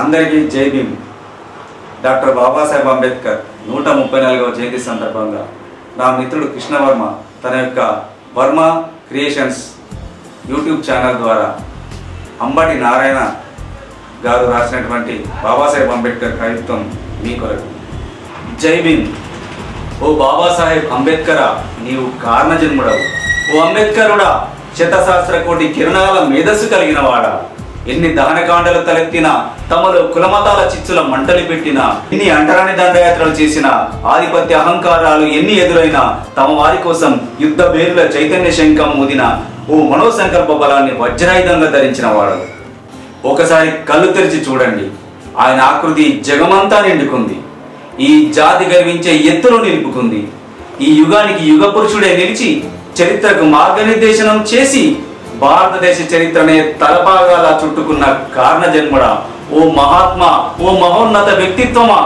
అందరికీ జై భీమ్. డాక్టర్ బాబాసాహెబ్ అంబేద్కర్ 134వ జయంతి సందర్భంగా నా మిత్రుడు కృష్ణవర్మ తన యొక్క వర్మ క్రియేషన్స్ యూట్యూబ్ ఛానల్ ద్వారా అంబటి నారాయణ గారు రాసినటువంటి బాబాసాహెబ్ అంబేద్కర్ కవిత్వం మీ కొరకు. జై భీమ్. ఓ బాబాసాహెబ్ అంబేద్కర్, నీవు కారణజన్ముడవు. ఓ అంబేద్కరుడా, శతశాస్త్ర కోటి కిరణాల మేధస్సు కలిగిన వాడా, ఎన్ని దహనకాండలు తలెత్తినా, తమలో కులమతాల చిచ్చుల మంటలు పెట్టినా, ఎన్ని అంటరాని దండయాత్రలు చేసినా, ఆధిపత్య అహంకారాలు ఎన్ని ఎదురైనా, తమ వారి కోసం యుద్ధ బేరుల చైతన్య శంఖం ఊదిన ఓ మనోసంకల్ప బలాన్ని వజ్రాయుధంగా ధరించిన వాడు. ఒకసారి కళ్ళు తెరిచి చూడండి, ఆయన ఆకృతి జగమంతా నిండుకుంది. ఈ జాతి గర్వించే ఎత్తులో నిలుపుకుంది. ఈ యుగానికి యుగ పురుషుడే నిలిచి చరిత్రకు మార్గనిర్దేశనం చేసి భారతదేశ చరిత్రనే తలపాగాలా చుట్టుకున్న కారణ జన్ముడా, ఓ మహాత్మా, ఓ మహోన్నత వ్యక్తిత్వమా,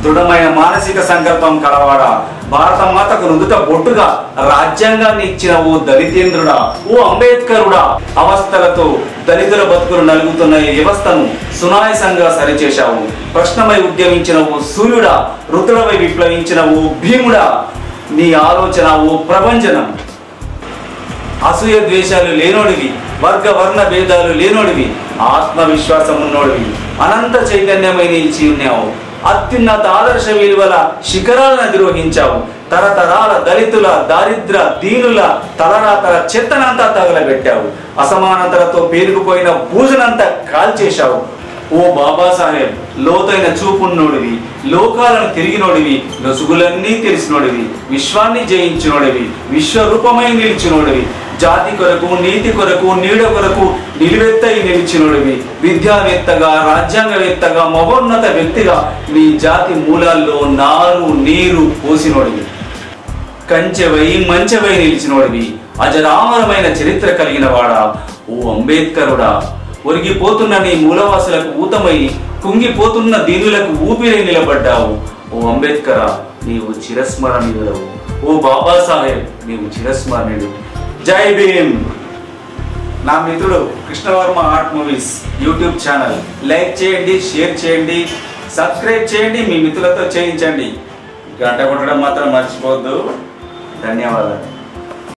దృఢమైన మానసిక సంకల్పం కలవాడా, భారత మాతకు నుదుట బొట్టుగా రాజ్యాంగాన్ని ఇచ్చిన ఓ దళితేంద్రుడా, ఓ అంబేద్కరుడా, అవస్థలతో దళితుల బతుకులు నలుగుతున్న ఈ వ్యవస్థను సునాయసంగా సరిచేశావు. ప్రశ్నమై ఉద్యమించిన ఓ సూర్యుడా, ఋతులపై విప్లవించిన ఓ భీముడా, నీ ఆలోచన ఓ ప్రభంజనం. అసూయ ద్వేషాలు లేనోడివి, వర్గ వర్ణ భేదాలు లేనోడివి, ఆత్మవిశ్వాసం ఉన్నోడివి, అనంత చైతన్యమై నిలిచి ఉన్నావు. అత్యున్నత ఆదర్శ విలువల శిఖరాలను అధిరోహించావు. తరతరాల దళితుల, దారిద్ర దీనుల తలరాతల చెత్తనంతా తగలబెట్టావు. అసమానతలతో పేరుకుపోయిన బూజనంతా కాల్చేశావు. ఓ బాబాసాహెబ్, లోతైన చూపున్నోడివి, లోకాలను తిరిగినోడివి, లొసుగులన్నీ తెలిసినోడివి, విశ్వాన్ని జయించినోడివి, విశ్వరూపమై నిలిచినోడివి, జాతి కొరకు, నీతి కొరకు, నీడ కొరకు నిలువెత్తై నిలిచినోడివి, విద్యావేత్తగా, రాజ్యాంగవేత్తగా, మహోన్నత వ్యక్తిగా నీ జాతి మూలాల్లో నారు నీరు పోసినోడివి, కంచెవై మంచెవై నిలిచినోడివి, అజరామరమైన చరిత్ర కలిగిన వాడా, ఓ అంబేద్కరుడా, ఒరిగిపోతున్న నీ మూలవాసులకు ఊతమై కుంగిపోతున్న దీనులకు ఊపిరై నిలబడ్డావు. ఓ అంబేద్కర, నీవు చిరస్మరణీయుడవు. ఓ బాబాసాహెబ్, నీవు చిరస్మరణీయుడు. జై భీమ్. నా మిత్రుడు Krishnavarma art movies YouTube channel like చేయండి, షేర్ చేయండి, సబ్స్క్రైబ్ చేయండి, మీ మిత్రులతో చేయించండి. గంట కొట్టడం మాత్రం మర్చిపోవద్దు. ధన్యవాదాలు.